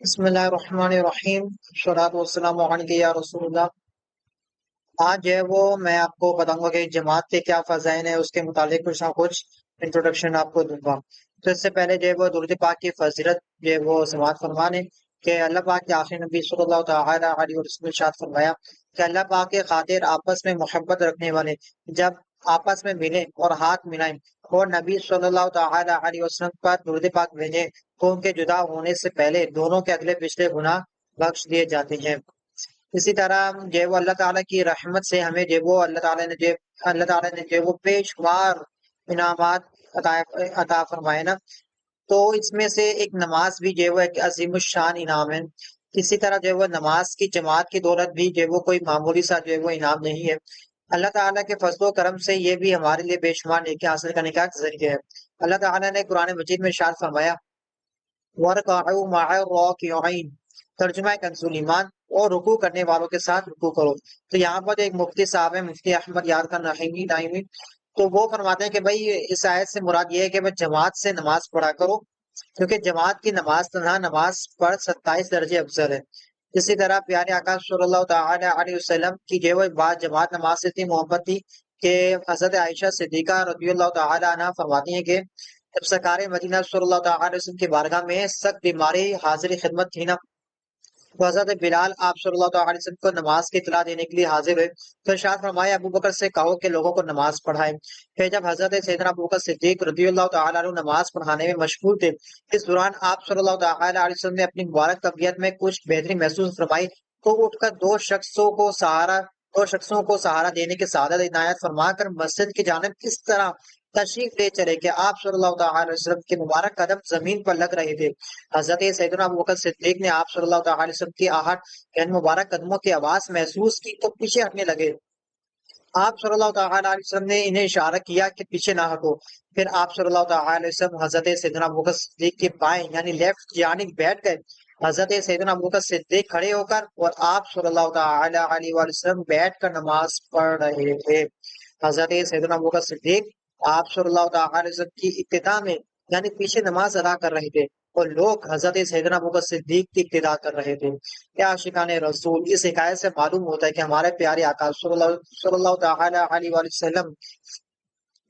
بسم اللہ الرحمن الرحیم والصلاۃ والسلام علیک یا رسول اللہ۔ آج جو ہے وہ میں آپ کو بتاؤں گا کہ جماعت کے کیا فضائل ہیں، اس کے متعلق کچھ نہ کچھ انٹروڈکشن آپ کو دوں گا۔ تو اس سے پہلے جو ہے وہ درود پاک کی فضیلت جو ہے وہ سماعت فرمانے کہ اللہ پاک کے آخری نبی صلی اللہ تعالی علیہ وسلم نے ارشاد فرمایا کہ اللہ پاک کے خاطر آپس میں محبت رکھنے والے جب آپس میں ملیں اور ہاتھ ملائیں اور نبی صلی اللہ تعالی علیہ وسلم پر درود پاک بھیجیں تو ان کے جدا ہونے سے پہلے دونوں کے اگلے پچھلے گناہ بخش دیے جاتے ہیں۔ اسی طرح جو وہ اللہ تعالیٰ کی رحمت سے ہمیں جو وہ اللہ تعالیٰ نے جو وہ بے شمار انعامات عطا عطا فرمائے نا، تو اس میں سے ایک نماز بھی جو ہے وہ ایک عظیم الشان انعام ہے۔ اسی طرح جو ہے وہ نماز کی جماعت کی دولت بھی جو ہے وہ کوئی معمولی سا جو ہے وہ انعام نہیں ہے۔ اللہ تعالیٰ کے فضل و کرم سے یہ بھی ہمارے لیے بے شمار نیکی حاصل کرنے کا ایک ذریعہ ہے۔ اللہ تعالیٰ نے قرآن مجید میں ارشاد فرمایا وَارْكَعُوا مَعَ الرَّاكِعِينَ، ترجمہ کنز ایمان، اور رکوع کرنے والوں کے ساتھ رکوع کرو۔ تو یہاں پر ایک مفتی صاحب ہے، مفتی احمد یار خان نعیمی، تو وہ فرماتے ہیں کہ بھائی اس آیت سے مراد یہ ہے کہ بھائی جماعت سے نماز پڑھا کرو، کیونکہ جماعت کی نماز تنہا نماز پر 27 درجے افضل ہے۔ اسی طرح پیارے آقا صلی اللہ تعالی علیہ وسلم کی جو ہے بات جماعت نماز سے اتنی محبت تھی کہ حضرت عائشہ صدیقہ رضی اللہ تعالی عنہ فرماتی ہیں کہ جب سرکار مدینہ صلی اللہ تعالی علیہ وسلم کی بارگاہ میں سخت بیماری حاضر خدمت تھی نا، تو حضرت بلال آپ صلی اللہ تعالی علیہ وسلم کو نماز کی اطلاع دینے کے لیے حاضر ہوئے، تو ارشاد فرمایا ابو بکر سے کہو کہ لوگوں کو نماز پڑھائے۔ پھر جب حضرت سیدنا ابو بکر صدیق رضی اللہ تعالی عنہ نماز پڑھانے میں مشغول تھے، اس دوران آپ صلی اللہ تعالی علیہ وسلم نے اپنی مبارک طبیعت میں کچھ بہتری محسوس فرمائی تو اٹھ کر دو شخصوں کو سہارا دینے کی سعادت عنایت فرما کر مسجد کی جانب اس طرح تشریف لے چلے کہ آپ صلی اللہ تعالی علیہ وسلم کے مبارک قدم زمین پر لگ رہے تھے۔ حضرت سیدنا ابو بکر صدیق نے آپ صلی اللہ تعالی علیہ وسلم کی آہٹ یعنی مبارک قدموں کی آواز محسوس کی تو پیچھے ہٹنے لگے۔ آپ صلی اللہ تعالی علیہ وسلم نے انہیں اشارہ کیا کہ پیچھے نہ ہٹو۔ پھر آپ صلی اللہ تعالی علیہ وسلم حضرت سیدنا ابو بکر صدیق کے بائیں یعنی لیفٹ جانب بیٹھ گئے۔ حضرت سیدنا ابو بکر صدیق کھڑے ہو کر اور آپ صلی اللہ تعالی علیہ وسلم بیٹھ کر نماز پڑھ رہے تھے۔ حضرت سیدنا ابو بکر صدیق آپ صلی اللہ تعالی علیہ وسلم کی ابتدا میں یعنی پیچھے نماز ادا کر رہے تھے اور لوگ حضرت سیدنا ابو بکر صدیق کی ابتدا کر رہے تھے۔ کیا عاشقان رسول! اس حکایت سے معلوم ہوتا ہے کہ ہمارے پیارے آقا صلی اللہ تعالی علیہ وسلم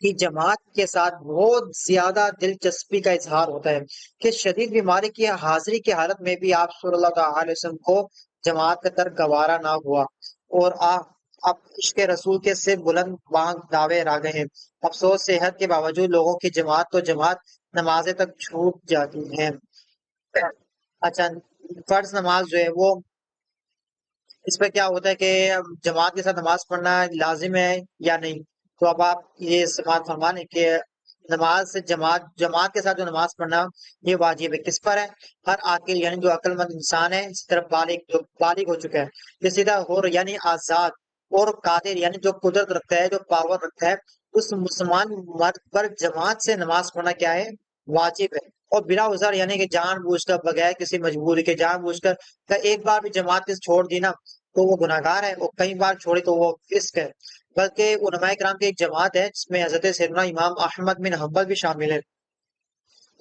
کی جماعت کے ساتھ بہت زیادہ دلچسپی کا اظہار ہوتا ہے کہ شدید بیماری کی حاضری کی حالت میں بھی آپ صلی اللہ تعالی علیہ وسلم کو جماعت کا ترک گوارا نہ ہوا اور اب عشق رسول کے سے بلند بانگ دعوے راگے ہیں۔ افسوس صحت کے باوجود لوگوں کی جماعت نمازیں تک چھوٹ جاتی ہیں۔ اچھا، فرض نماز جو ہے وہ اس پہ کیا ہوتا ہے کہ جماعت کے ساتھ نماز پڑھنا لازم ہے یا نہیں؟ تو اب آپ یہ سماعت فرمانے کہ نماز سے جماعت کے ساتھ جو نماز پڑھنا یہ واجب ہے، کس پر ہے؟ ہر عاقل یعنی جو عقل مند انسان ہے، اس طرف جو بالغ ہو چکا ہے، اسی طرح حر یعنی آزاد، اور قادر یعنی جو قدرت رکھتا ہے، جو پاور رکھتا ہے، اس مسلمان مرد پر جماعت سے نماز پڑھنا کیا ہے؟ واجب ہے۔ اور بلا عذر یعنی کہ جان بوجھ کر بغیر کسی مجبوری کے جان بوجھ کر ایک بار بھی جماعت سے چھوڑ دی نا تو وہ گناہگار ہے، اور کئی بار چھوڑے تو وہ فسق ہے۔ بلکہ علماء کرام کی ایک جماعت ہے جس میں حضرت سیدنا امام احمد بن حنبل بھی شامل ہے،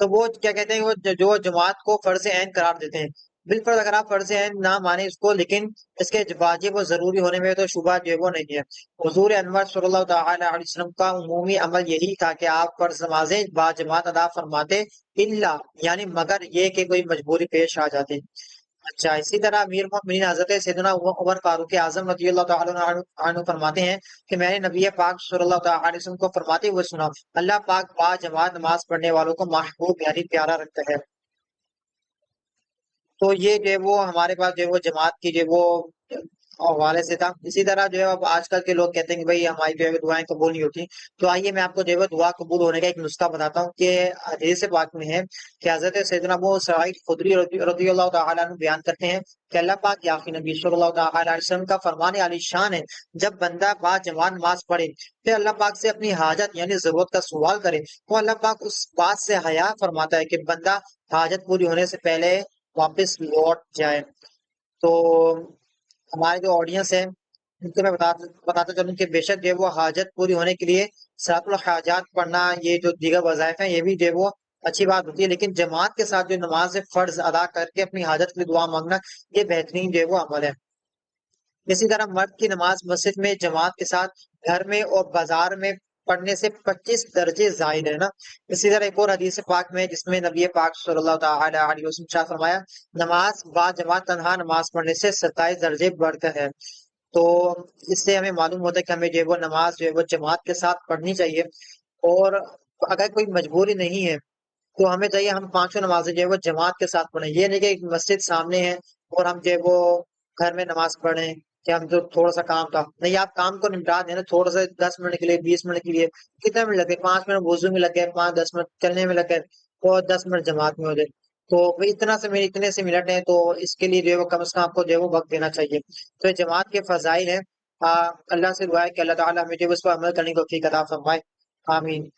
تو وہ کیا کہتے ہیں، وہ جو جماعت کو فرض عین قرار دیتے ہیں۔ بالفرض اگر آپ فرض عین نہ مانیں اس کو، لیکن اس کے واجب و ضروری ہونے میں تو شبہ جو ہے وہ نہیں ہے۔ حضور انور صلی اللہ تعالی علیہ وسلم کا عمومی عمل یہی تھا کہ آپ فرض نمازیں با جماعت ادا فرماتے، الا یعنی مگر یہ کہ کوئی مجبوری پیش آ جاتی۔ اچھا، اسی طرح امیر المومنین حضرت سیدنا عمر فاروق اعظم رضی اللہ تعالی عنہ فرماتے ہیں کہ میں نے نبی پاک صلی اللہ تعالی علیہ وسلم کو فرماتے ہوئے سنا، اللہ پاک با جماعت نماز پڑھنے والوں کو محبوب یعنی پیارا رکھتا ہے۔ تو یہ جو ہے وہ ہمارے پاس جو ہے وہ جماعت کی جو ہے وہ حوالے سے تھا۔ اسی طرح جو ہے اب آج کل کے لوگ کہتے ہیں کہ بھائی ہماری جو ہے دعائیں قبول نہیں ہوتی، تو آئیے میں آپ کو جو ہے دعا قبول ہونے کا ایک نسخہ بتاتا ہوں کہ حدیث پاک میں ہے کہ حضرت سیدنا ابو سعید خدری رضی اللہ تعالی عنہ بیان کرتے ہیں کہ اللہ پاک یا آخری نبی صلی اللہ تعالی علیہ وسلم کا فرمان علی شان ہے، جب بندہ با جماعت نماز پڑھے پھر اللہ پاک سے اپنی حاجت یعنی ضرورت کا سوال کرے تو اللہ پاک اس بات سے حیا فرماتا ہے کہ بندہ حاجت پوری ہونے سے پہلے واپس لوٹ جائے۔ تو ہمارے جو آڈینس ہے ان کو میں بتاتا چلوں کہ بے شک جو ہے وہ حاجت پوری ہونے کے لیے صلاۃ الحاجات پڑھنا، یہ جو دیگر وظائف ہیں یہ بھی جو ہے وہ اچھی بات ہوتی ہے، لیکن جماعت کے ساتھ جو نماز فرض ادا کر کے اپنی حاجت کے لیے دعا مانگنا، یہ بہترین جو ہے وہ عمل ہے۔ اسی طرح مرد کی نماز مسجد میں جماعت کے ساتھ گھر میں اور بازار میں پڑھنے سے 25 درجے زائد ہے نا۔ اسی طرح ایک اور حدیث پاک میں جس میں نبی پاک صلی اللہ تعالی علیہ وسلم شاہ فرمایا، نماز با جماعت تنہا نماز پڑھنے سے 27 درجے بڑھ کر ہے۔ تو اس سے ہمیں معلوم ہوتا ہے کہ ہمیں جو ہے وہ نماز جو ہے وہ جماعت کے ساتھ پڑھنی چاہیے، اور اگر کوئی مجبوری نہیں ہے تو ہمیں چاہیے ہم پانچوں نمازیں جو ہے وہ جماعت کے ساتھ پڑھیں۔ یہ نہیں کہ ایک مسجد سامنے ہے اور ہم جو ہے وہ گھر میں نماز پڑھیں کہ ہم جو تھوڑا سا کام تھا، نہیں، آپ کام کو نمٹا دیں نا تھوڑا سا، 10 منٹ کے لیے، 20 منٹ کے لیے، کتنے منٹ لگے، 5 منٹ وضو میں لگ گئے، 5-10 منٹ چلنے میں لگ گئے، اور 10 منٹ جماعت میں ہو جائے، تو بھئی اتنے سے منٹ ہیں، تو اس کے لیے جو ہے وہ کم از کم آپ کو جو ہے وہ وقت دینا چاہیے۔ تو یہ جماعت کے فضائل ہیں۔ اللہ سے دعا ہے کہ اللہ تعالیٰ ہمیں جو ہے اس پر عمل کرنے کو توفیق عطا فرمائے، آمین۔